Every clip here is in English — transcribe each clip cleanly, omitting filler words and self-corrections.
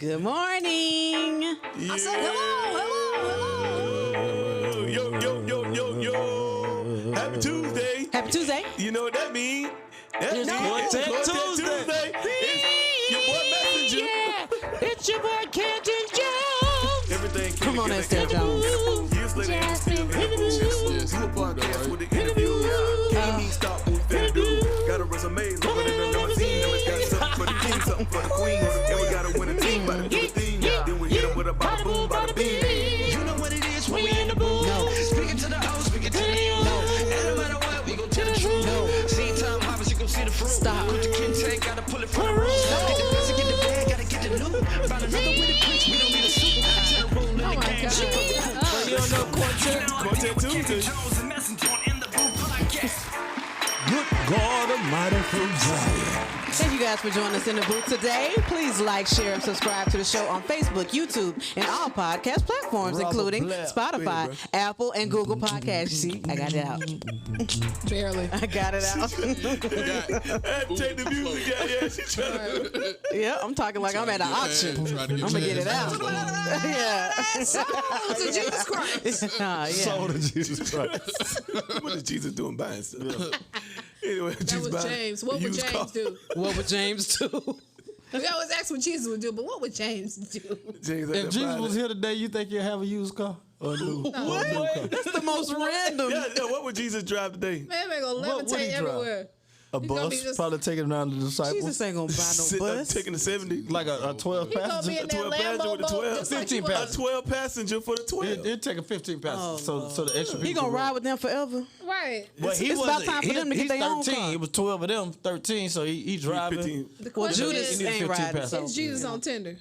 Good morning. Yeah. I said hello. Yo. Happy Tuesday. Happy Tuesday. You know what that means? It's Quartet Tuesday. It's your boy Messenja. Yeah. It's your boy Canton Jones. Everything Come on, Estelle Jones. Years later, it's still in the booth. Yes, Do a you podcast right. with the interview. Can't even stop what we finna do. Got a resume, longer than a limousine. Now it's got something for the king, something for the queen. And we gotta win a team by the do a thing. Then we hit them with a bada boom, bada bing. You know what it is when we in the booth. No. Speaking to the hoes, speaking to the youth. No. And no matter what, we gon' tell the truth. No. See time hoppers, you gon' see the fruit. Stop. Put the kid tank, gotta pull it from the roof. Get the best, get the bag, gotta get the loot. Find another way to preach, we don't need a suit. I tell the rule in the game, shit go through. You don't know Quartet? Quartet Tuesday. Jones and Messenja in the booth podcast. Good God Almighty from Zion. Thank you guys for joining us in the booth today. Please like, share, and subscribe to the show on Facebook, YouTube, and all podcast platforms, including Spotify, Apple, and Google Podcasts. See, I got it out. Barely. I got it out. Take the music out. Yeah, she trying to. Yeah, I'm talking like I'm at an auction. I'm gonna get it out. Yeah. Oh, to Jesus Christ. Yeah. Soul to Jesus Christ. What is Jesus doing buying stuff? Anyway, That Jesus was buying James. What would used James car. do? What would James do? We always ask what Jesus would do, but what would James do? James If Jesus was here today, you think you'll have a used car? Or a new, or a new car? That's the most random. Yeah, what would Jesus drive today? Man, man gonna What would he levitate drive? everywhere. A He's gonna be bus? just- Probably taking around the disciples. Jesus ain't gonna buy no bus. Taking the 70. Like a 12 He gonna be passenger. in that 12 passenger Lambo with the boat 12. just like 15 he was. A passenger. 12 passenger for the 12. It'll take a 15 passengers, so the extra people. He gonna can ride roll. with them forever. Right. But he it's about wasn't- time for them to he's get their own 13. car. It was 12 of them, 13, so he driving. 15. The Well, question Judas is, He needs ain't 15 riding. So. is Jesus on Tinder?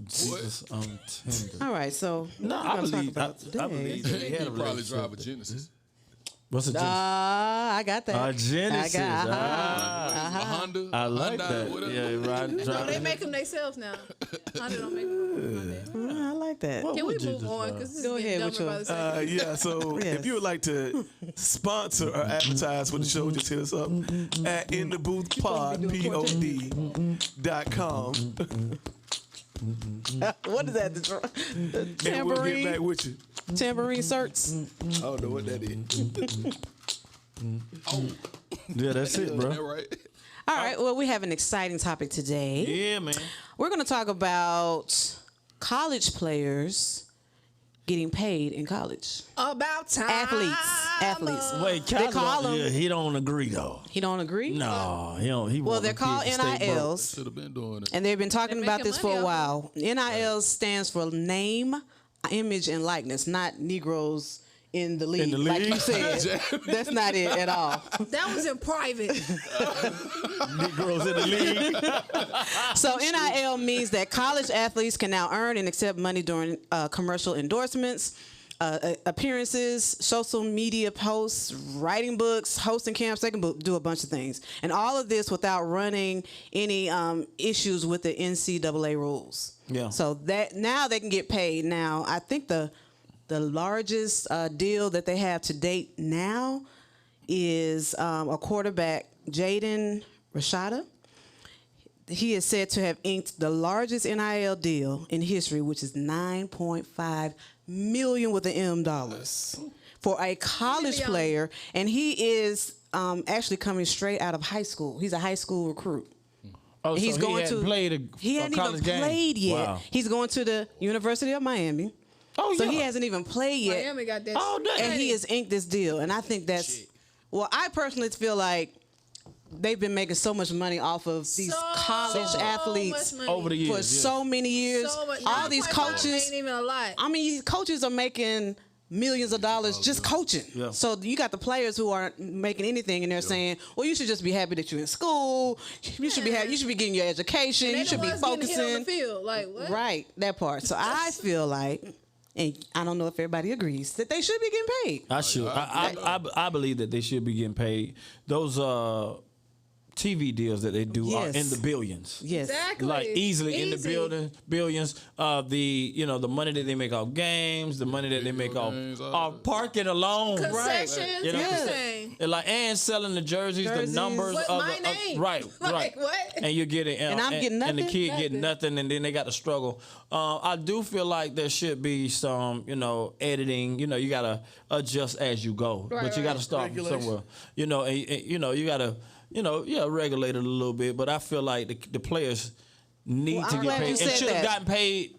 Jesus on Tinder. All right, so No, what I we're gonna believe talk about I today. believe that he had a He probably relationship. drive a Genesis. What's a Genesis? I got that. Genesis. I got, A Honda. I like Hyundai, that. whatever. Yeah, right. No, they make them themselves now. Honda don't make them. I like that. What Can we would move Jesus on? drive? Because this Go is ahead getting with dumber by the second. Yeah, so Yes. if you would like to sponsor or advertise for the show, just hit us up at intheboothpod.com. What is that? The And we'll get back tambourine, with you. tambourine certs. I don't know what that is. Yeah, that's it, That bro. right? All right. Well, we have an exciting topic today. Yeah, man. We're going to talk about college players getting paid in college. About time. Athletes. Wait, They call Cosmo, him- yeah, he don't agree though. He don't agree? No, he don't. He Well, want they're them called kids to stay broke. NILs. Should have been doing it. And they've been talking They're about making this for money a off while. NIL stands for name, image, and likeness, not Negroes in the league. Like you league? said. That's not it at all. That was in private. Negroes in the league. So NIL means that college athletes can now earn and accept money during commercial endorsements, appearances, social media posts, writing books, hosting camps. They can do a bunch of things. And all of this without running any issues with the NCAA rules. Yeah. So that now they can get paid. Now, I think the largest deal that they have to date now is a quarterback, Jaden Rashada. He is said to have inked the largest NIL deal in history, which is $9.5 million with an M dollars for a college Million. player, and he is actually coming straight out of high school. He's a high school recruit. Oh, He's so going he hadn't to played he a hadn't even college game. played yet. Wow. He's going to the University of Miami. Oh, So yeah. he hasn't even played yet. Miami got that. Oh, shit. damn. And he has inked this deal. And I think that's, well, I personally feel like they've been making so much money off of these college athletes much money. over the years. for yes. so many years. So much. All these 9.5 coaches, ain't even a lot. I mean, these coaches are making millions of dollars just coaching. Yeah. So you got the players who aren't making anything, and they're saying, "Well, you should just be happy that you're in school. You should be happy. You should be getting your education. And You they should the be ones getting hit on focusing." the field. Like what? Right, that part. So I feel like, and I don't know if everybody agrees, that they should be getting paid. I should. I believe that they should be getting paid. Those TV deals that they do are Yes. in the billions. Yes. Exactly. Like easily in the Easy. billions. The money that they make off games, the money that they make games, all off parking alone, Concessions, You know, everything. and selling the jerseys, the Jerseys. numbers With of my name. right, Like, what? and you're getting And I'm getting and the nothing? kid getting nothing, and then they got to struggle. I do feel like there should be some, editing. You gotta adjust as you go, Right, but you gotta right. start from Regulation. somewhere. You gotta. Regulate it a little bit, but I feel like the players need Well, to I'm get glad paid. you It said should have that. gotten paid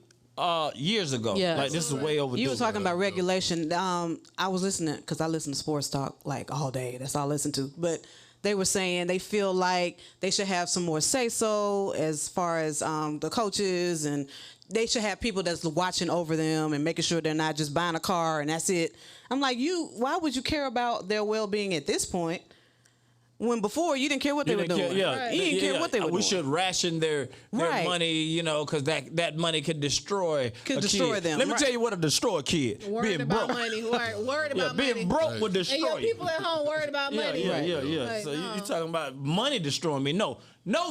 years ago. Yeah. Like this is way overdue. You were talking about regulation. I was listening because I listen to sports talk like all day. That's all I listen to. But they were saying they feel like they should have some more say so as far as the coaches, and they should have people that's watching over them and making sure they're not just buying a car and that's it. I'm like, why would you care about their well being at this point? When before you didn't care what they were doing. You didn't care what they were doing. We should ration their Right. money, because that money could destroy Could a destroy kid. them, Let me right. tell you what'll destroy a kid. Worried Being about broke. money. Worried about money. Being broke would And destroy your you. people at home worried about money. Yeah. Like, So no. you talking about money destroying me? No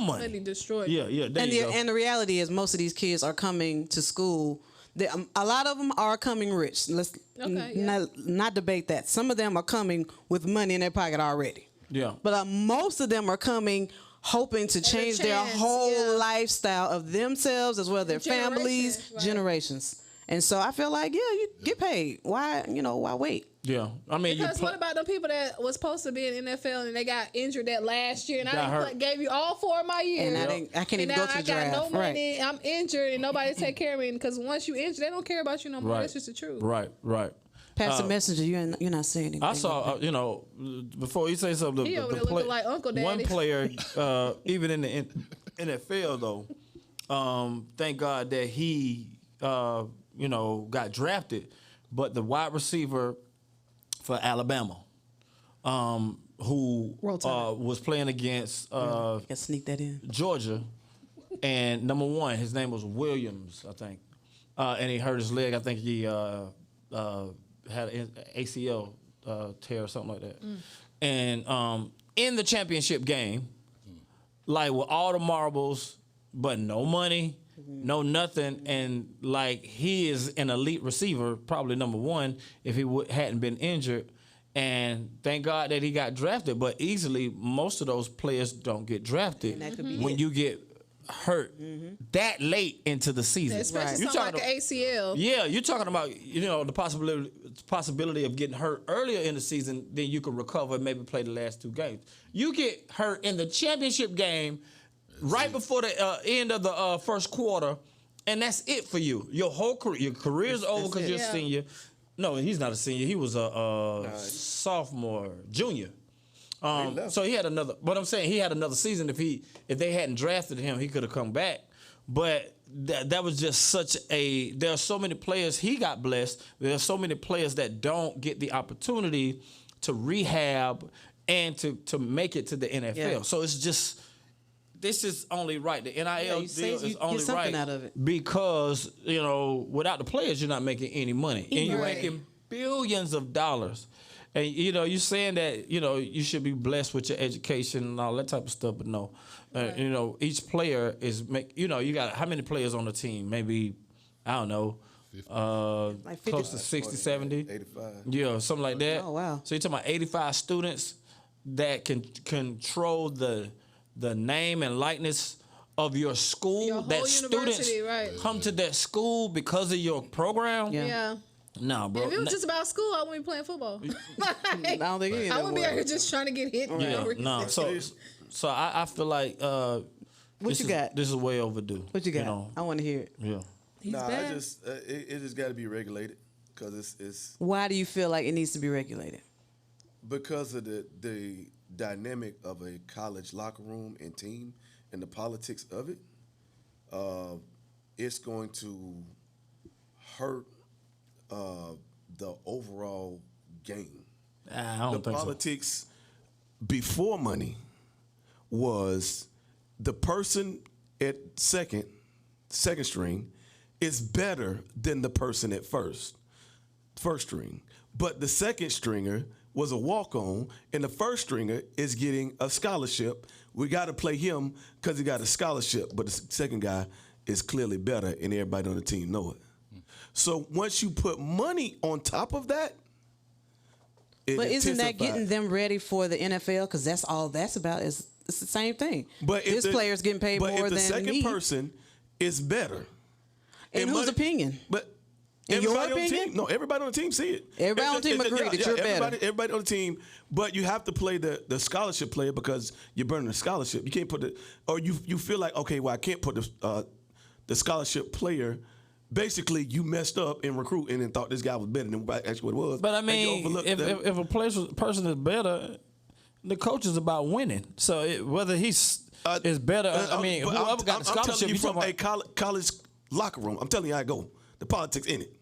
money. Money destroyed. Yeah. There And you go. and the reality is, most of these kids are coming to school. A lot of them are coming rich. Let's not debate that. Some of them are coming with money in their pocket already. Yeah. But most of them are coming hoping to change their chance, whole yeah. lifestyle of themselves as well as their families, Generations, right. generations. And so I feel like, you get paid. Why wait? Yeah. I mean, Because what about the people that was supposed to be in NFL and they got injured that last year, and Got I hurt. gave you all 4 of my years, And I can't even and go now to I the got draft. no money, I'm injured, and nobody take care of me. Because once you injured, they don't care about you no more. Right. That's just the truth. Right. Pastor Messenger, you're not saying anything. I saw, before you say something, He over there looking like Uncle Daddy. one player, even in the NFL though, thank God that he, got drafted, but the wide receiver for Alabama, who Roll Tide. was playing against Can sneak that in. Georgia, and number one, his name was Williams, I think, and he hurt his leg. I think he had an ACL tear or something like that. And in the championship game, like with all the marbles, but no money, no nothing, and like he is an elite receiver, probably number one if he hadn't been injured. And thank God that he got drafted, but easily most of those players don't get drafted And that could be when it. you get hurt that late into the season. Especially You're something like talking an ACL. yeah, you're talking about the possibility of getting hurt earlier in the season, then you can recover and maybe play the last 2 games. You get hurt in the championship game right before the end of the first quarter, and that's it for you. Your whole career, your career's over because you're a Yeah. senior. No, he's not a senior. He was a sophomore, junior. So he had another. But I'm saying he had another season. If they hadn't drafted him, he could have come back. But that was just such a. There are so many players. He got blessed. There are so many players that don't get the opportunity to rehab and to make it to the NFL. Yeah. So it's just. This is only right. The NIL you deal get is only something right out of it. because without the players, you're not making any money, and you're Right. making billions of dollars. And you're saying that you should be blessed with your education and all that type of stuff, but no, each player is you got how many players on the team? Maybe I don't know, Like 50. close to 60, 70, 85. yeah, something like that. Oh, wow. So you're talking about 85 students that can control the name and likeness of your school. Your whole that students university, right. come to that school because of your program. Yeah. Yeah. Nah, bro. If it was just about school, I wouldn't be playing football. I don't think any of I them wouldn't be were. out here just trying to get hit. Yeah, no. So I feel like What you got? This is way overdue. What you got? I want to hear it. Yeah. He's Nah, bad. it just got to be regulated because it's Why do you feel like it needs to be regulated? because of the dynamic of a college locker room and team and the politics of it. It's going to hurt the overall game. I don't The think politics before money was the person at second string is better than the person at first string. But the second stringer was a walk-on, and the first stringer is getting a scholarship. We got to play him because he got a scholarship, but the second guy is clearly better, and everybody on the team know it. So once you put money on top of that, But isn't that intensifies. getting them ready for the NFL? Because that's all that's about. It's the same thing. But this player's getting paid more if the than second me. person is better, In whose opinion? But In your everybody on the opinion? team, no, everybody on the team see it. Everybody on the team agree that you're better. Everybody on the team, but you have to play the scholarship player because you're burning the scholarship. You can't put or you feel like, okay, well, I can't put the scholarship player. Basically, you messed up in recruiting and thought this guy was better than actually what it was. But I and you mean, overlooked if them. a person is better, the coach is about winning. So whether he's is better, I mean, but whoever got the I'm telling scholarship, you you from talking a about. college locker room. I'm telling you how I go. The politics in it.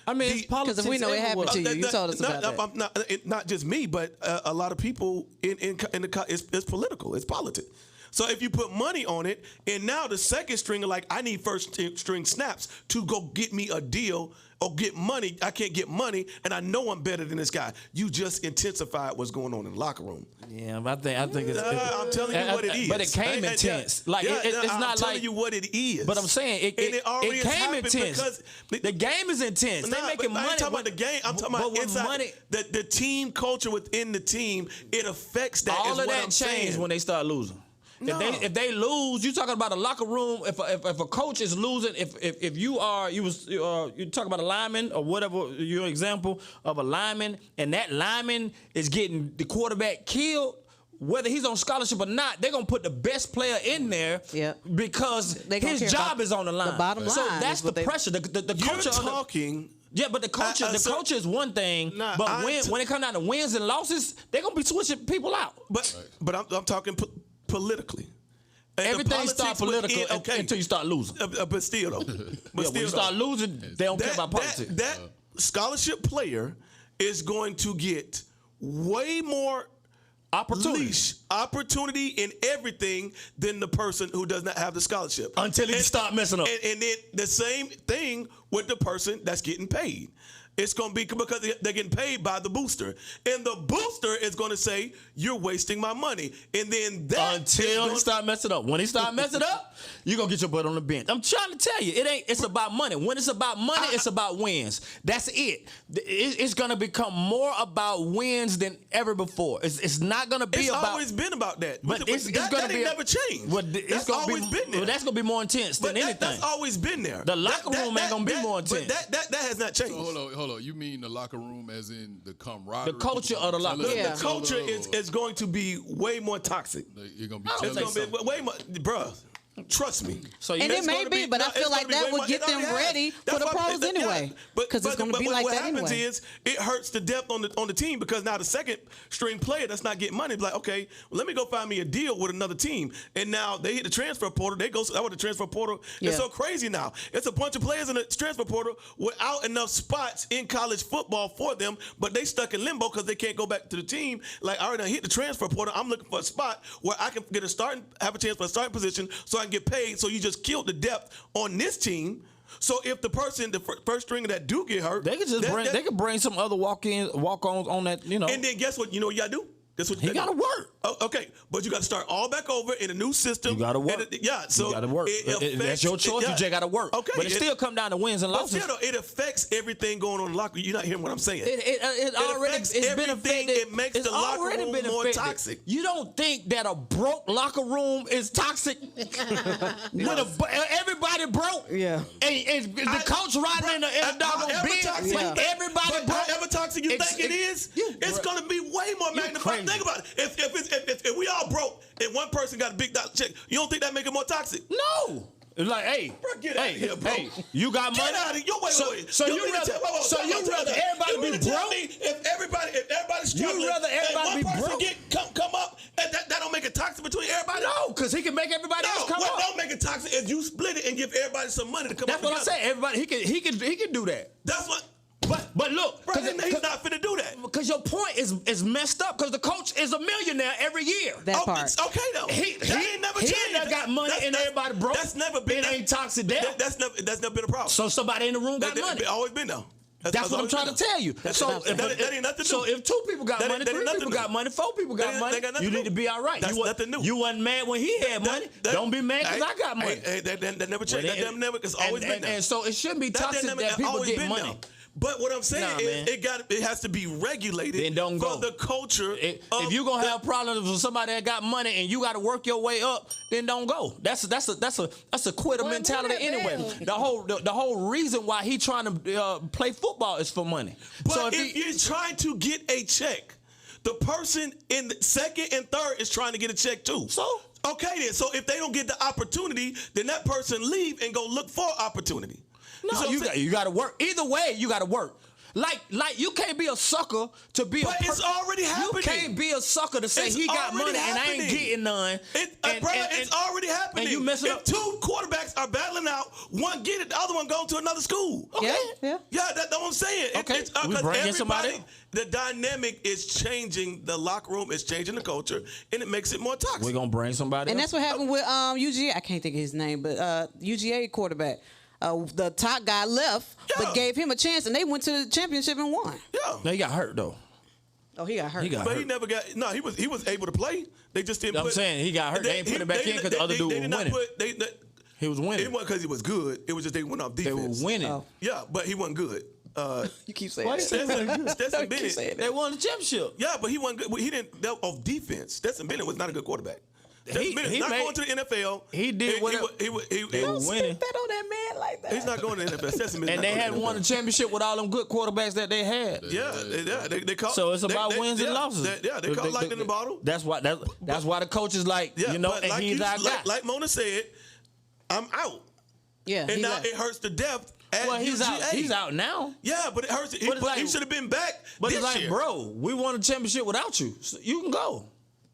I mean, it's politics. Because if we know it happened to you, you told us about that. Not just me, but a lot of people in the it's political. It's politics. So if you put money on it, and now the second stringer, like I need first string snaps to go get me a deal or get money. I can't get money, and I know I'm better than this guy. You just intensified what's going on in the locker room. Yeah, but I think it's. I'm telling you what it is. But it came intense. It's I'm not telling like you what it is. But I'm saying it came intense. The game is intense. They're making money. I ain't talking about the game. I'm talking about inside money. The team culture within the team. It affects that. All is of what that I'm changed saying. when they start losing. No. If they lose, you talking about a locker room. If a coach is losing, if you're talking about a lineman or whatever your example of a lineman, and that lineman is getting the quarterback killed. Whether he's on scholarship or not, they're gonna put the best player in there because his job is on the line. The bottom line. So that's the pressure. The culture. You're talking. Yeah, but the culture is one thing. But when it comes down to wins and losses, they're gonna be switching people out. But I'm talking politically. And everything starts political until you start losing. But still, though. When you start losing, they don't care about politics. That scholarship player is going to get way more opportunity in everything than the person who does not have the scholarship. Until he start messing up. And then the same thing with the person that's getting paid. It's going to be because they're getting paid by the booster. And the booster is going to say, you're wasting my money. And then that until he start messing up. When he start messing up, you're going to get your butt on the bench. I'm trying to tell you, it's about money. When it's about money, it's about wins. That's it. It's going to become more about wins than ever before. It's not going to be about... It's always been about that. But it's going to be... never changed. That's always been there. Well, that's going to be more intense than anything. That's always been there. The locker room ain't going to be more intense. But that has not changed. So hold on. You mean the locker room as in the camaraderie? The culture of the locker room. The culture is going to be way more toxic. You're going to be It's jealous. going to be way more... Bruh. Trust me. And it may be, but I feel like that would get them ready for the pros anyway. Because it's going to be like that anyway. What happens is it hurts the depth on the team because now the second string player that's not getting money be like, okay, well, let me go find me a deal with another team. And now they hit the transfer portal. They go out with the transfer portal. It's so crazy now. It's a bunch of players in the transfer portal without enough spots in college football for them, but they stuck in limbo because they can't go back to the team. Like, I already hit the transfer portal. I'm looking for a spot where I can get have a chance for a starting position so I can get paid. So you just killed the depth on this team. So if the first stringer that do get hurt, they could bring some other walk-ons on that, And then guess what? You know what you gotta do? Guess what? He gotta work. Oh, okay, but you got to start all back over in a new system. You gotta work. So you gotta work. That's your choice. You just gotta work. Okay, but it still come down to wins and losses. But still, it affects everything going on in the locker room. You're not hearing what I'm saying. It's been affected. It makes the locker room more toxic. You don't think that a broke locker room is toxic? When everybody broke, and the coach riding in a doggone bench, everybody broke. However toxic you think it is, it's gonna be way more magnified. Think about it. If we all broke and one person got a big dollar check, you don't think that make it more toxic? No. It's like, hey, bro, get out of here, bro. Hey, you got money. Get out of here. Wait. So you rather everybody be broke? If everybody's struggling, you rather everybody be broke? Come up, and that don't make it toxic between everybody. No, because he can make everybody else come up. What don't make it toxic is you split it and give everybody some money to come up. That's what I say. Everybody, he can do that. That's what. But look, bro, he's not finna do that. Because your point is messed up. Because the coach is a millionaire every year. That part. It's okay though. He ain't never changed. He ain't got money and everybody broke. That's never been. It ain't toxic there. That's never been a problem. So somebody in the room got money. It's always been though. That's what I'm trying to tell you. So that ain't nothing new. So if 2 people got money, 3 people got money, 4 people got money, you need to be all right. That's nothing new. You wasn't mad when he had money. Don't be mad because I got money. That never changed. That never. It's always been there. And so it shouldn't be toxic that people get money. But what I'm saying is, it has to be regulated. Then don't for go. the culture. If you're gonna have problems with somebody that got money and you got to work your way up, then don't go. That's a quitter mentality anyway. The whole reason why he trying to play football is for money. But so if you're trying to get a check, the person in the second and third is trying to get a check too. So okay then. So if they don't get the opportunity, then that person leave and go look for opportunity. No, you got to work. Either way, you got to work. Like you can't be a sucker to be but it's already happening. You can't be a sucker to say he got money and I ain't getting none. It's already happening. And you messing up. If 2 quarterbacks are battling out, one get it, the other one go to another school. Okay. Yeah. That's what I'm saying. Okay. We bring in somebody. The dynamic is changing. The locker room is changing the culture, and it makes it more toxic. We're gonna bring somebody. And else. that's what happened with UGA. I can't think of his name, but UGA quarterback. The top guy left, but gave him a chance, and they went to the championship and won. Yeah. No, he got hurt though. Oh, he got hurt. But he never got. No, he was able to play. They just didn't. I'm saying he got hurt. They ain't put him back in because the other dude was winning. He was winning. It wasn't because he was good. It was just they went off defense. They were winning. Oh. Yeah, but he wasn't good. You keep saying Why that. Stetson Bennett. They won the championship. Yeah, but he wasn't good. He didn't off defense. Stetson Bennett was not a good quarterback. He not going to the NFL. He did whatever. He They were Don't winning. spit that on that man like that. He's not going to the NFL. Stetson Bennett And they hadn't won the championship with all them good quarterbacks that they had. They caught. So it's about wins and losses. They caught lightning in the bottle. That's why the coach is like, and like he's our guy. Like Mona said, I'm out. Yeah. And now it hurts to death. Well, he's UGA. out. He's out now. Yeah, but it hurts. He should have been back. But this it's like, year. bro, we won a championship without you. So you can go.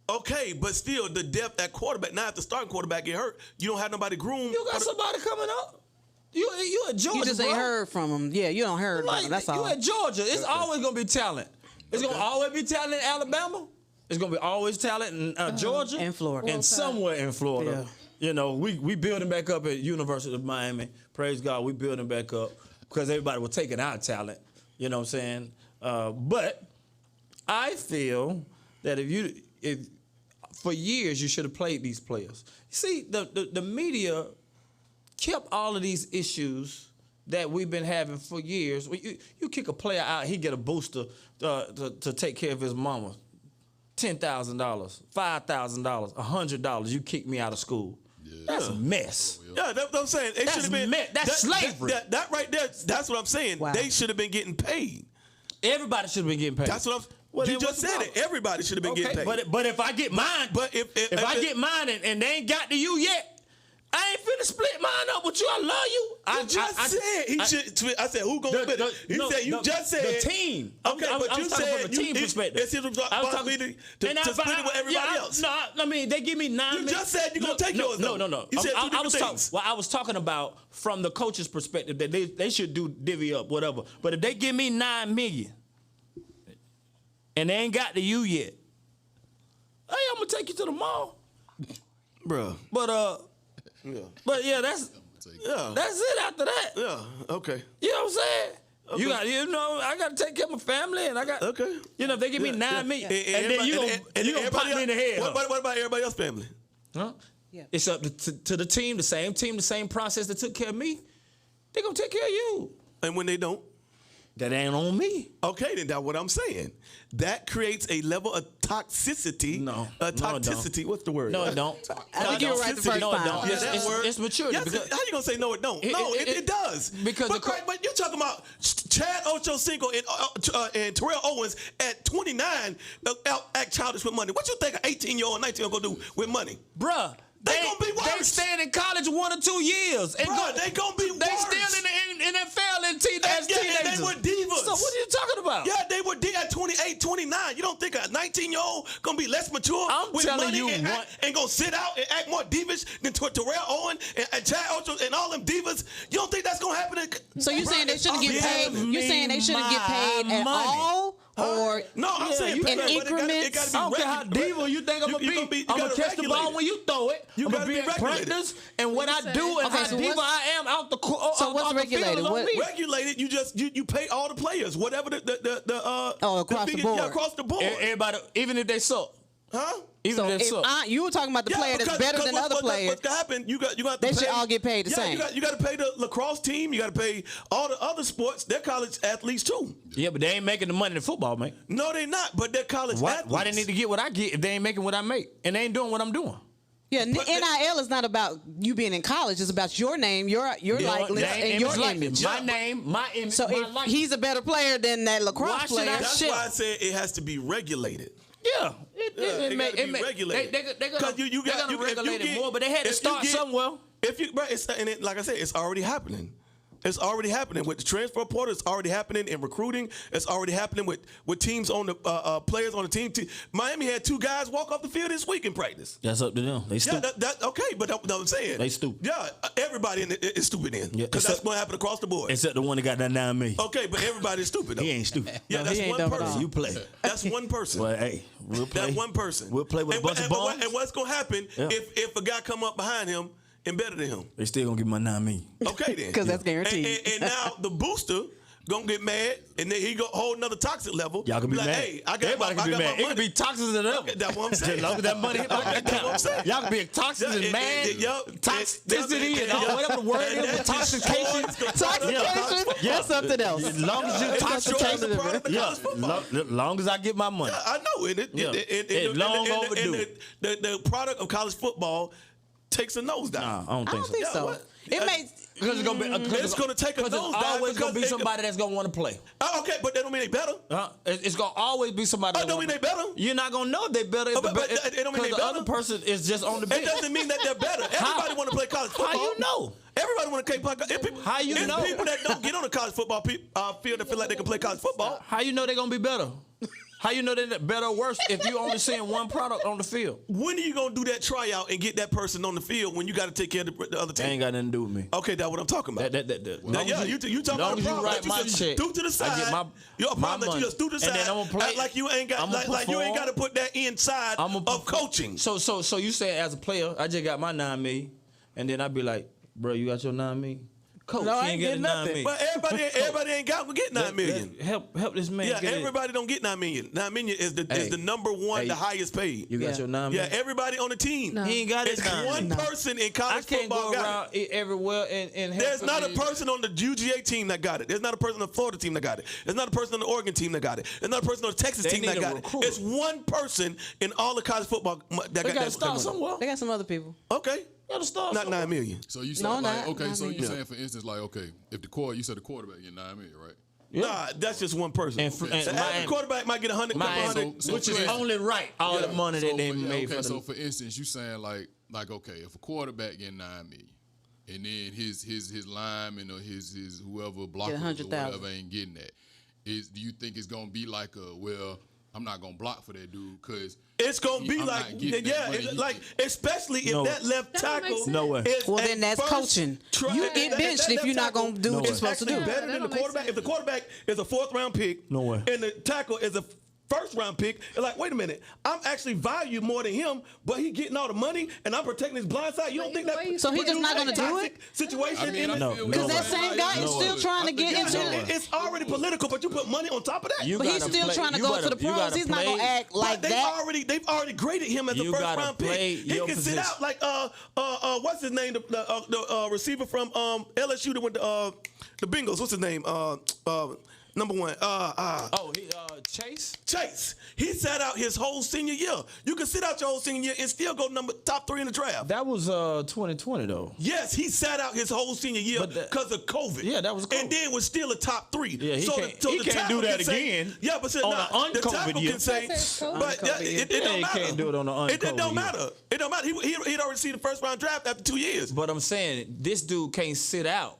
Okay, but still, the depth at quarterback. Now, if the starting quarterback get hurt, you don't have nobody groomed. You got somebody coming up. You at Georgia, You just ain't heard from him. Yeah, you don't heard about him. That's all. You at Georgia. It's always going to be talent. It's going to always be talent in Alabama. It's going to be always talent in Georgia. And Florida. And somewhere in Florida. Yeah. You know, we building back up at University of Miami. Praise God, we building back up because everybody was taking our talent. You know what I'm saying? But I feel that if for years you should have played these players. See, the media kept all of these issues that we've been having for years. You kick a player out, he get a booster to take care of his mama. $10,000, $5,000, $100. You kick me out of school. Yeah. That's a mess. Yeah, that's what I'm saying. It should have been. That's slavery. That right there. That's what I'm saying. Wow. They should have been getting paid. Everybody should have been getting paid. That's what you just said it. Everybody should have been getting paid. But if I get mine, if I get mine and they ain't got to you yet, I ain't finna split mine up with you. I love you. I said who gonna split it? You just said the team. Okay, but you said from a team perspective. It's his responsibility to split it with everybody else. No, I mean they give me 9 You just said you're gonna take yours. No. You said two different things. I was talking about from the coach's perspective that they should do divvy up whatever. But if they give me $9 million and they ain't got to you yet, hey, I'm gonna take you to the mall, Bruh. But that's it after that. Yeah, okay. You know what I'm saying? Okay. I got to take care of my family, and I got. Okay. If they give me $9 million, and then you gonna pop me in the head. What about everybody else's family? Huh? Yeah. It's up to the team, the same process that took care of me. They gonna take care of you. And when they don't? That ain't on me. Okay, then that's what I'm saying. That creates a level of toxicity. No. Toxicity. What's the word? No, it don't. I think you're right the first No, it time. don't. Yeah, It's maturity. Yes, how you gonna say no? It don't. It does. Because but you're talking about Chad Ochocinco and Terrell Owens at 29 act childish with money. What you think an 18-year-old, 19-year-old gonna do with money, bruh? They gonna be worse. They staying in college 1 or 2 years. And they gonna be worse. They still in the NFL as teenagers. And they were divas. So what are you talking about? Yeah, they were at 28, 29. You don't think a 19-year-old gonna be less mature I'm with telling money you and gonna sit out and act more divish than Terrell Owens and Chad Ocho and all them divas? You don't think that's gonna happen? So you saying they shouldn't get paid? You saying they shouldn't get paid at all? or No, I'm saying in pay, but increments? it gotta be I don't care how diva you think I'm gonna be. I'm gonna catch the ball when you throw it. You I'm gonna gotta be be at regulated. practice, and what I do and Okay, how so diva what's- I am out the court. So what's regulated? What- Regulated, you pay all the players, whatever across the board. Yeah, across the board. Everybody, even if they suck. Huh? Even So if they if suck. you were talking about the player that's better than other players. What's gonna happen? You got to They pay, should all get paid the same. You got to pay the lacrosse team. You got to pay all the other sports. They're college athletes too. Yeah, but they ain't making the money in football, man. No, they're not. But they're college athletes. Why they need to get what I get if they ain't making what I make and they ain't doing what I'm doing? Yeah, NIL is not about you being in college. It's about your name, your likeness, and your image. My name, my image, So my if likeness. he's a better player than that Why lacrosse should I player, That's Shit. why I said it has to be regulated. Yeah, It gotta be regulated. They gotta you got if you regulate it get- more, but they had to if you start get- somewhere. If you, bro, like I said, it's already happening. It's already happening with the transfer portal. It's already happening in recruiting. It's already happening with teams on the players on the team. Miami had 2 guys walk off the field this week in practice. That's up to them. They Yeah, stupid. that okay, but that's what I'm saying. They stupid. Yeah, everybody in it is stupid in Yeah, because that's going to happen across the board. Except the one that got that 9 million. Okay, but everybody is stupid though. He ain't stupid. Yeah, No, that's he ain't one dumb at all. person. You play. That's one person. Well, hey, we'll play. That one person. We'll play with a bunch of bums. And what's going to happen Yeah. if a guy come up behind him and better than him? They still gonna give my 9 million. Okay then. 'Cause that's guaranteed. And now the booster gonna get mad, and then he go hold another toxic level. Y'all can be like, mad. Hey, I got Everybody my, can be I got mad. my It can be money. toxic as the devil. Okay, that's what I'm saying. As long as that money hit my bank That's what I'm account. saying. Y'all can be toxic Yeah, and mad. Toxicity and all whatever the word is. Intoxication. Toxication, that's something else. As long as you It's toxicated. something different. Yeah, long as I get my money. I know it. Yeah. It long overdue. The product of college football takes a nosedive. Nah, I don't I think don't so. think Yeah, so. what? It may. Because it's gonna be. It's gonna take a Because it's nosedive always gonna be because somebody that's gonna want to play. Okay, but that don't mean they better. It's gonna always be somebody. That don't mean they better. You're not gonna know if they better. But it don't mean they the better. other person is just on the It bench. doesn't mean that they're better. Everybody want to play college football. How you know? Everybody want to play college football. How you It's know? people that don't get on the college football field that feel like they can play college football. How you know they're gonna be better? How you know they're better or worse if you only seeing one product on the field? When are you gonna do that tryout and get that person on the field when you got to take care of the other That team? ain't got nothing to do with me. Okay, that's what I'm talking about. Now, yeah, you talking about long the as you problem. write my check, Do to the side. I get my Your my problem that you money. just do to the And side. then I'ma play- Act like you ain't got I'ma like you ain't perform. got to put that inside of coaching. So you say as a player, I just got my 9 million, and then I be like, bro, you got your 9 million? Coach, No, you I ain't ain't getting getting 9 nothing. million. But everybody ain't got to get 9 million. Help this man. Yeah, get it. everybody don't get 9 million. 9 million is the Hey. number one, Hey. the highest paid. You got Yeah. your 9 Yeah, million. everybody on the team. No. He ain't got his It's 9 one million. person in I college can't football go got it. around everywhere and help There's not a him. person on the UGA team that got it. There's not a person on the Florida team that got it. There's not a person on the Oregon team that got it. There's not a person on the Texas They team that need a got recruiter. it. It's one person in all the college football that They got got to that start money. somewhere. They got some other people. Okay, Got to start not somewhere. 9 million. So you said No, like, not- okay, not so me. you saying for instance like, okay, if you said the quarterback get 9 million, right? Nah, that's just one person. And The Miami- average quarterback might get 100. Miami, So which is for only right. All the money that they made okay, for so them. for instance, you saying like okay, if a quarterback get 9 million, and then his lineman or his whoever blockers or 100,000. whatever ain't getting that, do you think it's gonna be like I'm not gonna block for that dude because It's gonna be I'm like, not getting that yeah, money. it's like especially if No. that left That don't make tackle. sense. No way. is Well, a then that's first coaching. You get benched if you're not gonna do what you're supposed to do. Actually better that than the don't make quarterback. sense. If the quarterback is a 4th round pick, No way. and the tackle is a first round pick, it's like, wait a minute, I'm actually value more than him, but he getting all the money and I'm protecting his blind side. You don't think that? So he but just you not got a gonna do toxic situation I mean, in I it? feel No. Because that same guy is still trying to get into Yeah, it. it's already political, but you put money on top of that. You But he's gotta still play- trying to you go gotta- to the you pros. gotta He's not gonna play- act like But that. they've already graded him as a You first gotta round pick. play He your can sit position. out like what's his name? The receiver from LSU that went to the Bengals. What's his name? Number one. Chase. Chase. He sat out his whole senior year. You can sit out your whole senior year and still go top 3 in the draft. That was 2020 though. Yes, he sat out his whole senior year But that- because of COVID. Yeah, that was COVID. And then was still a top 3. Yeah, he can't- he the can't tackle do that can say- again Yeah, but on an the un-COVID tackle year. can say, That's but COVID yeah, year. it Yeah, don't he matter. can't do it on an It don't un-COVID matter. It don't matter. He'd already seen the first round draft after 2 years. But I'm saying this dude can't sit out.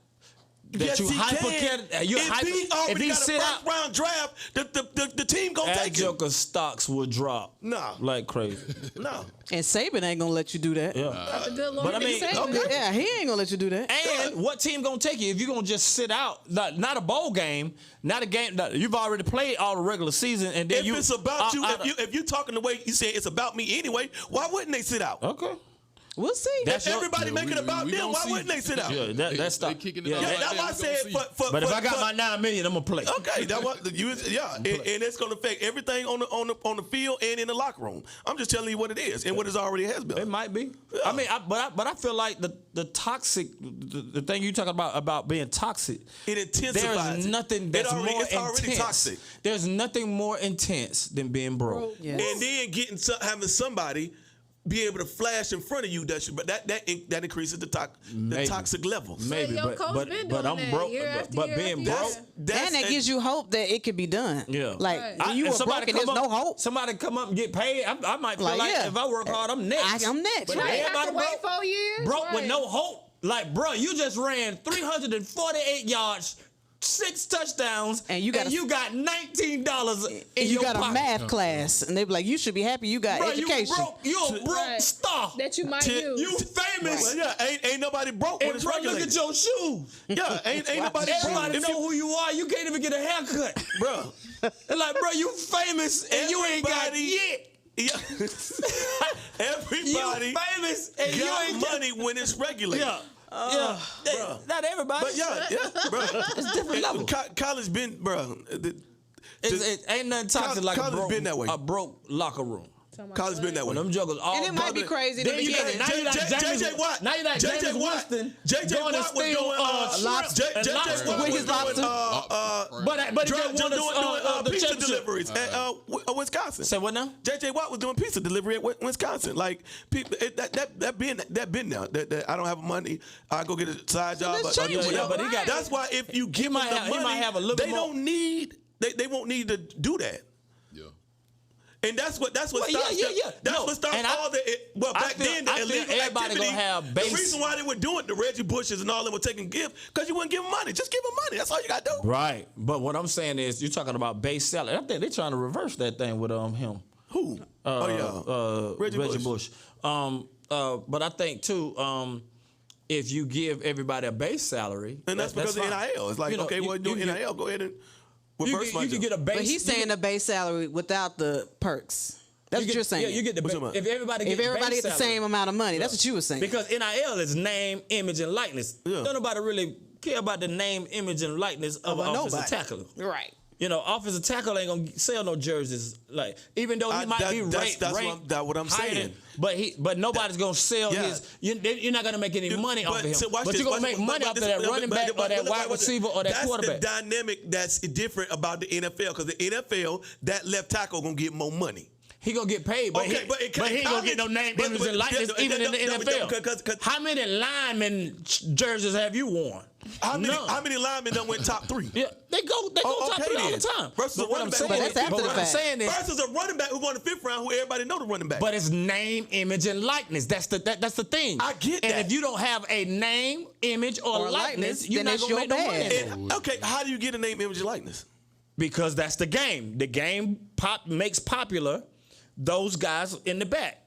Yes, you he hyper. can. You if he sit got a out, first round draft, the team gonna that take him. Joker stocks will drop. No. Like crazy. No. And Saban ain't gonna let you do that. Yeah. The good Lord But I mean, saved okay. me. Yeah, he ain't gonna let you do that. And what team gonna take you if you gonna just sit out? Not a bowl game, not a game. You've already played all the regular season, and then If it's about you, I- if you talking the way you say it's about me anyway, why wouldn't they sit out? okay. We'll see. That's If your- everybody make it about we them, gonna why see. wouldn't they sit out? Yeah, that's They stop. kicking it Yeah, out. Yeah, Like that's that, why I we said. gonna see. But if I got my $9 million, I'm gonna play. Okay, that what and it's gonna affect everything on the field and in the locker room. I'm just telling you what it is and what it already has been. It might be. I mean, but I feel like the toxic, the thing you talking about being toxic. It intensifies. There's it. nothing that's more it's already intense. toxic. There's nothing more intense than being broke. Yes. And then having somebody be able to flash in front of you, that increases the toxic levels. Maybe, Your coach been doing I'm that broke. year after But year being after broke. year. And that gives you hope that it could be done. Yeah. Like Right. when you and were somebody broke and there's come no up- hope. Somebody come up and get paid. I might feel Like, like yeah. if I work hard, I'm next. I'm next, But right. Have everybody to wait 4 years. broke with Right. no hope. Like, bro, you just ran 348 yards, 6 touchdowns, And you got $19 in And you your got pocket. a math class, and they be like, "You should be happy you got Bro, education." you a broke Right. star. That you might Till- use. You famous. Well, yeah, ain't nobody broke when And it's bro, look regulated. at your shoes. Yeah, ain't nobody broke. Everybody If know who you are. You can't even get a haircut. bro. And like, bro, you famous and you ain't got Everybody- yet. Yeah. Everybody You famous and you got ain't money when it's regulated. Yeah. Yeah. bruh. Not everybody. But yeah, bro. It's different level. College been, bro. It ain't nothing toxic like college been that way. a broke locker room. College been that way. When them juggles all And it might be public- crazy in the Then you got- beginning. now you got James- JJ Watt. Now you got JJ James Watt. Winston JJ going to Watt was steal doing shrimp and JJ lobster. Watt With was his doing lobster. But he just won doing the pizza championship. deliveries at Wisconsin. Say what now? JJ Watt was doing pizza delivery at Wisconsin. Like people, that been there. That I don't have money. I go get a side job. let's or change it. Yeah, but he got. That's why if you give might them the have- he money, might have a little they bit more- don't need. They won't need to do that. Yeah. And that's what Well, starts. yeah. That's No, what starts and I- all the. Back feel- then the I feel illegal everybody activity. gonna have base- The reason why they were doing the Reggie Bushes and all them were taking gifts because you wouldn't give them money. Just give them money. That's all you got to do. Right, but what I'm saying is, you're talking about base salary. I think they're trying to reverse that thing with him. Who? Reggie Bush. But I think too, if you give everybody a base salary, And that's because of fine. NIL. It's like, You know, okay, well, do you NIL. Go ahead and You reverse can get a base. But he's saying the base salary without the perks. That's what you're saying. Yeah, you get the What's base. up? If everybody gets if everybody base gets the salary, same amount of money, that's what you were saying. because NIL is name, image, and likeness. Yeah. Don't nobody really care about the name, image, and likeness of an offensive nobody. tackler. Right. You know, offensive tackle ain't gonna sell no jerseys. Like, even though he might be ranked, that's what I'm higher saying. than- but nobody's gonna sell Yeah. his. You're not gonna make any money off of him. so watch But this, you're gonna watch make this, money off of that running back or that wide receiver or that quarterback. That's the dynamic that's different about the NFL because the NFL, that left tackle gonna get more money. He gonna get paid, but Okay, he, but in but he ain't gonna get no college- name, but- image, but- and likeness yeah, even in the no, NFL. 'cause- How many lineman jerseys have you worn? How None. many linemen done went top 3? Yeah, they go top okay 3 all the then. time. Versus a But what running I'm back. saying But that's is, after the what I'm fact. saying is, Versus a running back who going to 5th round who everybody know the running back. but it's name, image, and likeness. That's the thing. I get And that. if you don't have a name, image, or likeness, you're then not it's gonna your make no money. bad. And, okay, how do you get a name, image, and likeness? Because that's the game. The game makes popular those guys in the back.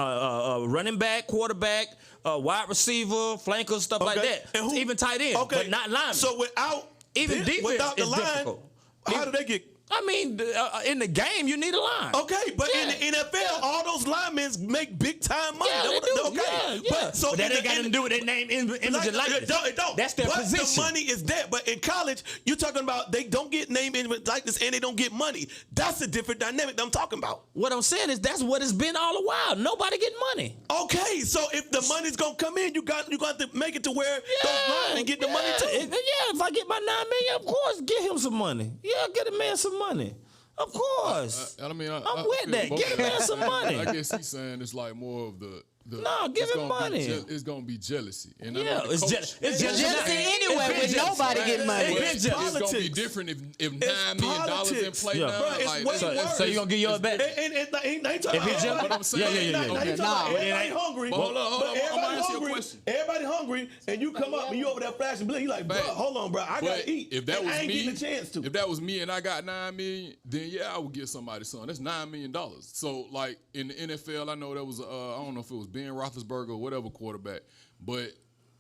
Running back, quarterback, wide receiver, flanker, stuff like that. And who- Even tight end, okay. but not linemen. So without Even defense without the is line, difficult. how do they get? I mean, in the game, you need a line. Okay, but Yeah. in the NFL, all those linemen make big time money. Yeah, they do. Okay, Yeah. But, so But that in ain't the- got in nothing to do with their name, image, and likeness. It don't. That's their but position. The money is there. But in college, you're talking about they don't get name, image, likeness, and they don't get money. That's a different dynamic that I'm talking about. What I'm saying is that's what it's been all the while. Nobody get money. Okay, so if the money's gonna come in, you got to make it to where those linemen get the money too. If I get my $9 million, of course, get him some money. Yeah, get a man some money. Of course. I mean, I'm I with feel that. both Get a of man them. some money. I guess he's saying it's like more of the No, give him money. It's gonna be jealousy. And I Yeah, know the it's coach- Jealousy anyway when nobody get money. It's gonna be politics. different if $9 million in play Yeah. now. Bro, it's like, way so- worse. So you gonna give yours back? And ain't talking If he about just- But I'm saying, Now you talking about everybody hungry. But hold on, but I'm gonna everybody answer your hungry. question. Everybody hungry, and you come up and you over there flashing blue. You like, bro, Bang. hold on, bro, I But gotta eat. if that And was I ain't me, getting a chance to. if that was me and I got $9 million, then yeah, I would give somebody something. That's $9 million. So like in the NFL, I know there was I don't know if it was Ben Roethlisberger or whatever quarterback, but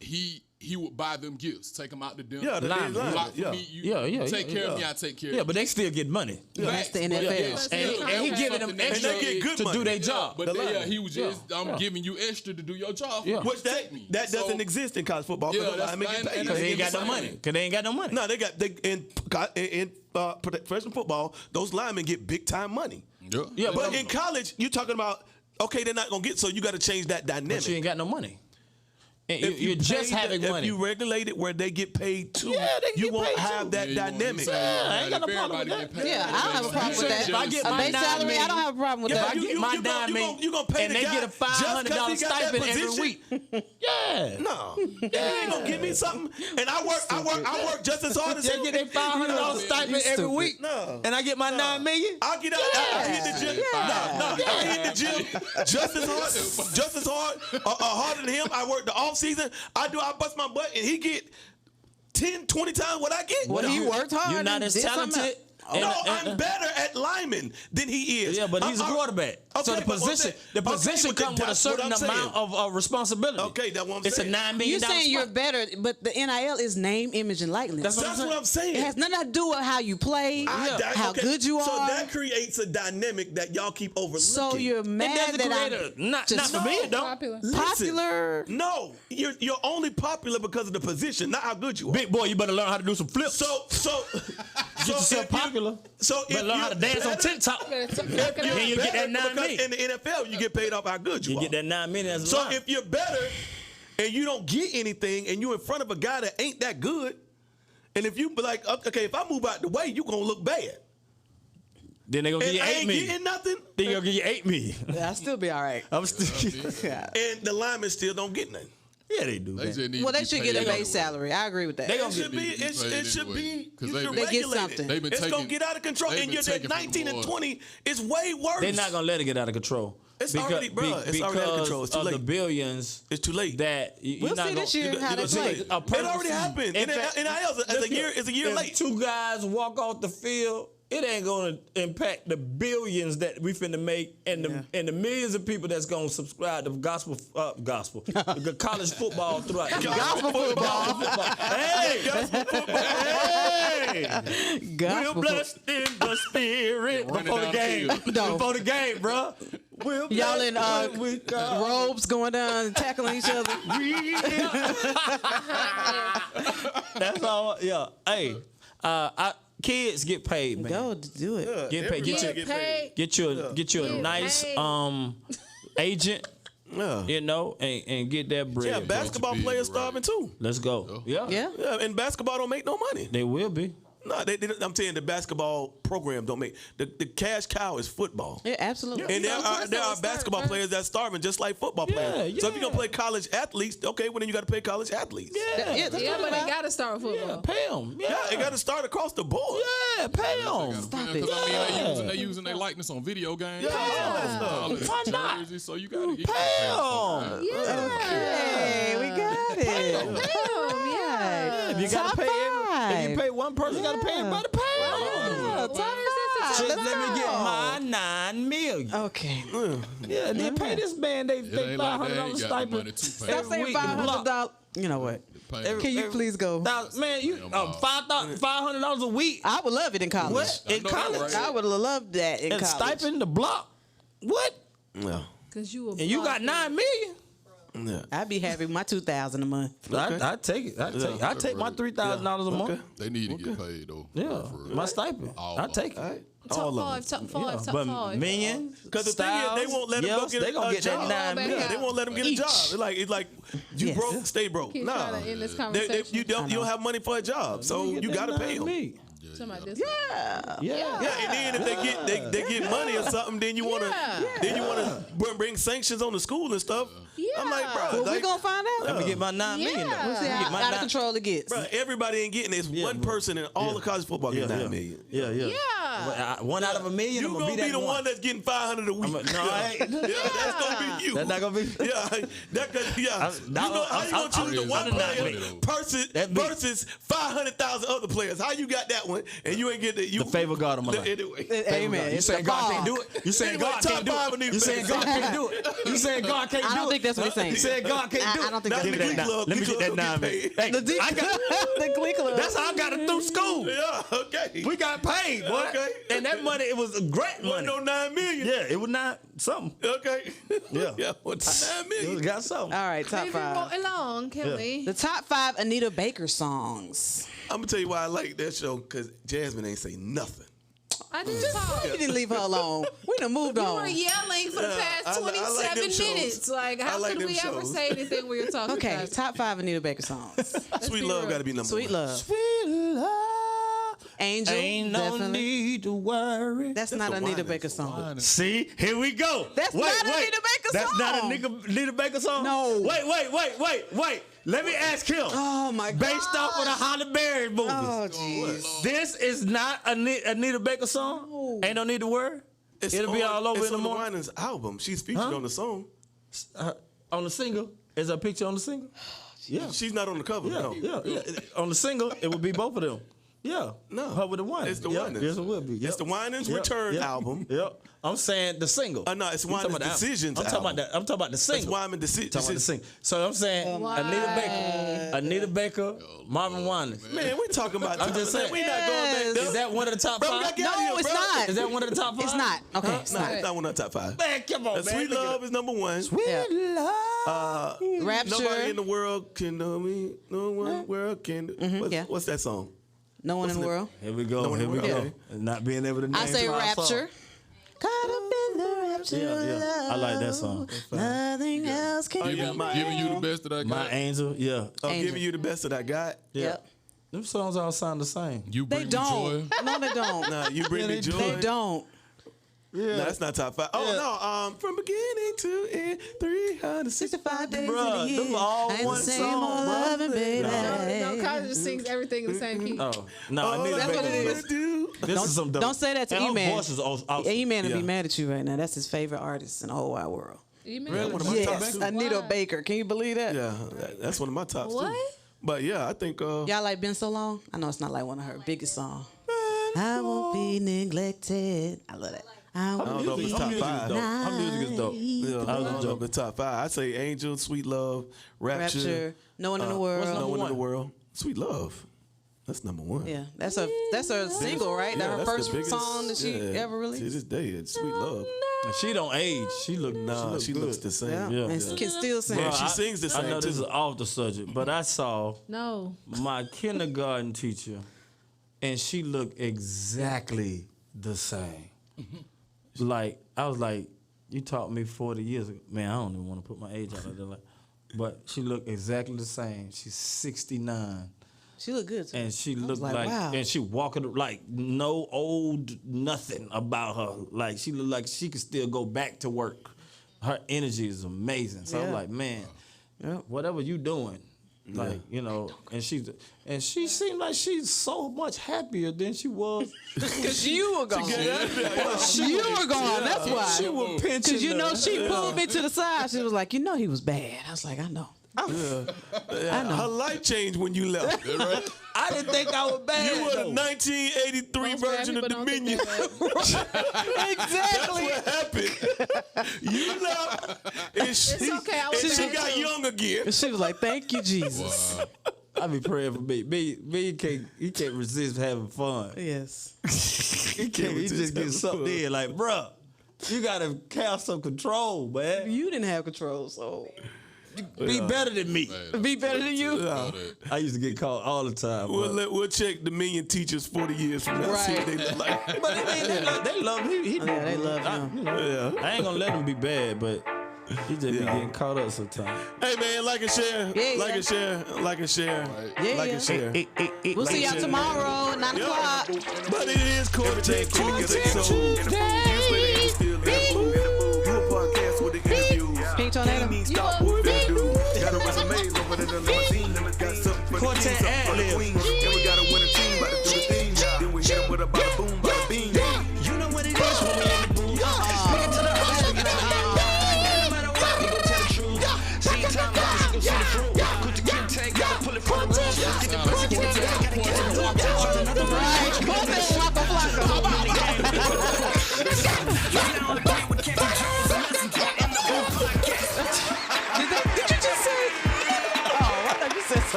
he would buy them gifts, take them out to dinner. Yeah, Line. Block for yeah. me, you Yeah. take care of me, I take care Yeah, of but they still get money. you. That's the Facts. NFL. Yeah, And he giving them And extra they get good to money. do their Yeah, job. but The then, line. he was just, I'm Yeah. giving you extra to do your job. Yeah. Which Take me. that So- doesn't exist in college football. Yeah, because that's linemen fine, get paid. and Cause they ain't got That's no money. fine. Cause they ain't got no money. No, in professional football, those linemen get big time money. Yeah, But in college, you talking about okay, they're not gonna get, so you got to change that dynamic. But you ain't got no money. And If you're just pay having money. If you regulate it where they get paid too, Yeah, they you get won't paid have too. that dynamic. I ain't got no problem with that. Yeah, I don't have a problem with that. If I get A my base salary, I don't have a problem with Yeah, If I that. get my $9 million you gonna pay and the they guy get a just 'cause $500 he got that stipend every position? week. Yeah. No, you ain't gonna give me something, and I work just as hard as They him. get their $500 stipend every week. No. And I get my $9 million. I'll get out. I hit the gym. I hit the gym just as hard, harder than him. I work the off season. I bust my butt, and he get 10, 20 times what I get. Well, he worked hard. You're not and as did something talented. else. No, I'm better at lineman than he is. Yeah, but he's a quarterback. So Okay, the but position comes with a certain amount of responsibility. Okay, that's what I'm It's saying. a $9 million You're saying you're spot. better, but the NIL is name, image, and likeness. That's That's what I'm saying. It has nothing to do with how you play, how good you are. So that creates a dynamic that y'all keep overlooking. So you're It mad doesn't that create I'm not just for me, it don't. Popular. Listen, popular. No, you're only popular because of the position, not how good you are. Big boy, you better learn how to do some flips. So Get yourself popular. So Better learn how to dance on TikTok. Then you get that $9 million. In the NFL, you get paid off how good you You are. get that $9 million as a So line. if you're better and you don't get anything, and you're in front of a guy that ain't that good, and if you be like, okay, if I move out the way, you gonna look bad. Then they gonna give And you I 8 ain't million. getting nothing, Then you gonna give you 8 million. I'll still be all right. I'm still. and the linemen still don't get nothing. Yeah, they do. They man. just need Well, to they be should paid get a anyway. base salary. I agree with that. They gonna It should be. need to be It paid should anyway. be. 'Cause You they should been- They get regulate something. it. They've been It's gonna taking- get out of control, they've and been you're taking at from 19 and Florida. 20. It's way worse. They're not gonna let it get out of control. It's already- bruh, it's already out of control. It's too of the late. billions It's too late. that you're We'll not see gonna, this year you- how you they gonna see play. it. A It person- already happened. In NIL fact, is a year if late. Two guys walk off the field, it ain't gonna impact the billions that we finna make and the millions of people that's gonna subscribe to the college football throughout the Gospel football. Hey, hey, we're Gospel blessed in the spirit Running before the down the game. field. No. Before the game, bro. We're Y'all in blessed with God. robes going down and tackling each other. That's all. Yeah. Hey, kids get paid, man. Go do it. Get paid. Get paid. Get you a Get nice paid. agent, Yeah. you know, and get that bread. Yeah, bro. basketball Be players right. starving too. Let's go. Yeah. Yeah. Yeah, and basketball don't make no money. They will be. No, I'm saying the basketball program don't make the cash cow is football. Yeah, absolutely. And there are basketball players that's starving just like football players. So if you're gonna play college athletes, okay, well then you got to pay college athletes. Yeah, that's Yeah, what but I'm they about. gotta start with football. Pay them. Yeah, it got to start across the board. Yeah, pay them. Stop Because it. they using their likeness on video games. Yeah. All of Why that not? jersey, so you gotta get Pay them. Hey, we got it. Damn, yeah. If you gotta Top pay five. if you pay one person, you gotta pay everybody. Pay them. Top five. Just Let's let me get go. my $9 million. Okay. Yeah, they pay this man. They It ain't like they $500 ain't got the money stipend. to pay. Stop Every saying week, the block. $500. You know what? Pay. Can you please go? Man, you $500 a week. I would love it in college. What in know that, college? right? I would have loved that in And college. stipend the block. What? Yeah. Cause you a And you got blocker. $9 million. Yeah. I'd be happy with my $2,000 a month. I take it. I take my $3,000 a month. They need to get paid though. Yeah, For real. my stipend. All I of take them. it. Top five, top five, top But five. million, Because the thing is, they won't let them go get they gonna a get job. that $9 back million. Yeah, they won't let them get a Each. job. It's like you Yes. broke, stay broke. Keep Nah, trying to end this you conversation. don't have money for a job, so you got to pay them. You Talking about this one. Yeah, and then if they get money or something, then you wanna bring sanctions on the school and stuff. Yeah. I'm like, bro, Well, we gonna find out. Let me get my $9 million. Yeah. We'll see how out of control it gets. bro, everybody ain't getting this. One person in all of college football get $9 million. Yeah. Yeah. One out of a million. You I'm gonna be be that the one that's getting $500 a week. No, I ain't. Yeah, that's gonna be you. That's not gonna be. Yeah, how you gonna choose the one player versus 500,000 other players? How you got that one and you ain't get the favor God on my life. Anyway, Amen. You It's saying a God ball. can't do it? You saying God top can't do five it? of these You saying God can't do it? You saying God can't do it? I don't think that's what he's saying. You saying God can't do it? I don't think Not that's the what Glee he's saying. Club. Let me Glee get that Club $9 million. Hey, The I got. the Glee Club. That's how I got it through school. Yeah, okay. We got paid, boy. Okay. And that money, it was grant money. Wasn't no $9 million. Yeah, it was not something. Okay. Yeah. What's $9 It million? was got something. All right, top Maybe five. roll along, can we? The top 5 Anita Baker songs. I'm gonna tell you why I like that show, because Jasmine ain't say nothing. I didn't talk. You didn't leave her alone. We done moved You on. were yelling for the past I like them 27 shows. minutes. Like, I how like could them we ever shows. say anything when you're talking Okay, about it? top 5 Anita Baker songs. Sweet be Love real. got to be number Sweet one. Love. Sweet love. Angel. Ain't no definitely. need to worry. That's not a Anita whining Baker song. See, here we go. That's not Anita Baker That's song. not a Anita Baker song? No. Wait. Let me ask him. Oh my God. Based off of the Halle Berry movie. Oh jeez. This is not a Anita Baker song? No. Ain't no need to worry? It'll be all over it's in the on morning? Winans album. She's featured on the song. On the single? Is there a picture on the single? Yeah. She's not on the cover. No. Yeah. On the single, it would be both of them. Yeah. No. Her with the Winans. It's the Yep. Winans. Yes, it would be. Yep. It's the Winans Yep. Return Yep. album. Yep. I'm saying the single. No, it's You talking Winans about the album. Decisions I'm talking album. about that. I'm talking about the single. It's Wyman Talking about the Decisions. single. So I'm saying Anita Baker, Marvin Winans. Man, we talking about. I'm just saying. We not going back there. Is that one of the top Bro, we 5? gotta get out of No, here, it's bro. not. Is that one of the top 5? It's not. Okay, it's No, not. it's not one of the top 5. Man, come on, man. Sweet Love is number 1. Yeah. love. Rapture. Nobody in the world can know me. No one world can. yeah. What's that song? No one in the world. Here we go. No, Here we no, go. okay. Not being able to name I say two of our Rapture. songs. Caught up in the rapture. Yeah. I like that song. Nothing else can. Giving you the best that I got. My Angel, yeah. I'm Angel. giving you the best that I got. Yep. Them songs all sound the same. You They bring me don't. joy. No, they don't. Nah, you bring me joy. They don't. No, that's not top 5. Oh no, from beginning to end, 365 days Bruh, in a year. them all Ain't one the same song, old bro. loving, baby. No, Carter just sings everything in the same key. Oh, no, I need that's to what make it it is. Do. This is some dope. Don't say that to And her E-Man. voice is awesome. E-Man will Yeah. be mad at you right now. That's his favorite artist in the whole wide world. Email. One of my top Yes, 2. Anita Why? Baker. Can you believe that? Yeah, that's one of my top 2. What? But yeah, I think. Y'all like Been So Long? I know it's not like one of her biggest songs. I won't be neglected. I love that. I I don't know if it's Her top music 5. is dope. Her music is dope. Yeah, I don't know if it's top 5. I say Angel, Sweet Love, Rapture. Rapture. No one in the world. No one in the one? world. Sweet Love. That's number 1. Yeah, that's her single, right? Yeah, That her that's the first biggest- song that she yeah, ever To released. this day, it's Sweet Love. And she don't age. She look. Nah, she good. looks the same. Yeah, Yeah. and can still sing. Yeah, she sings the I same know this is too. off the subject, but I saw No. my kindergarten teacher, and she looked exactly the same. Like, I was like, you taught me 40 years ago. Man, I don't even want to put my age out of there. Like, but she looked exactly the same. She's 69. She looked good too. And she was looked like, like, wow. and she walking like no old nothing about her. Like she looked like she could still go back to work. Her energy is amazing. So I'm Yeah. like, man, Yeah. whatever you doing, like you know. And she seemed like she's so much happier than she was. Because you were gone. She You were gone. That's why. She was pinching. Because you know her. she pulled me to the side. She was like, you know he was bad. I was like, I know. I know. Her life changed when you left. I didn't think I was bad. You were the though. 1983 Most bad version of people don't think Dominion. they're Exactly. That's what happened. You left, and she, okay, I was and she there got too. young again. And she was like, thank you, Jesus. I be praying for me. He can't resist having fun. Yes. He can't. He just gets sucked in. Like, bruh, you gotta have some control, man. You didn't have control, so Be better than me. be better than you. I used to get called all the time. We'll check Dominion teachers 40 years from now. See what they look like. But they love him. Yeah, they love him. I ain't gonna let him be bad, but He just be getting caught up sometimes. Hey man, like and share, like and share, like and share, like and share. We'll see y'all tomorrow at 9 o'clock. But it is quartet Pink Tornado. Got a resume over in the limousine. Got something for the Quartet king, something for the ad-lib. queen. And we got a winner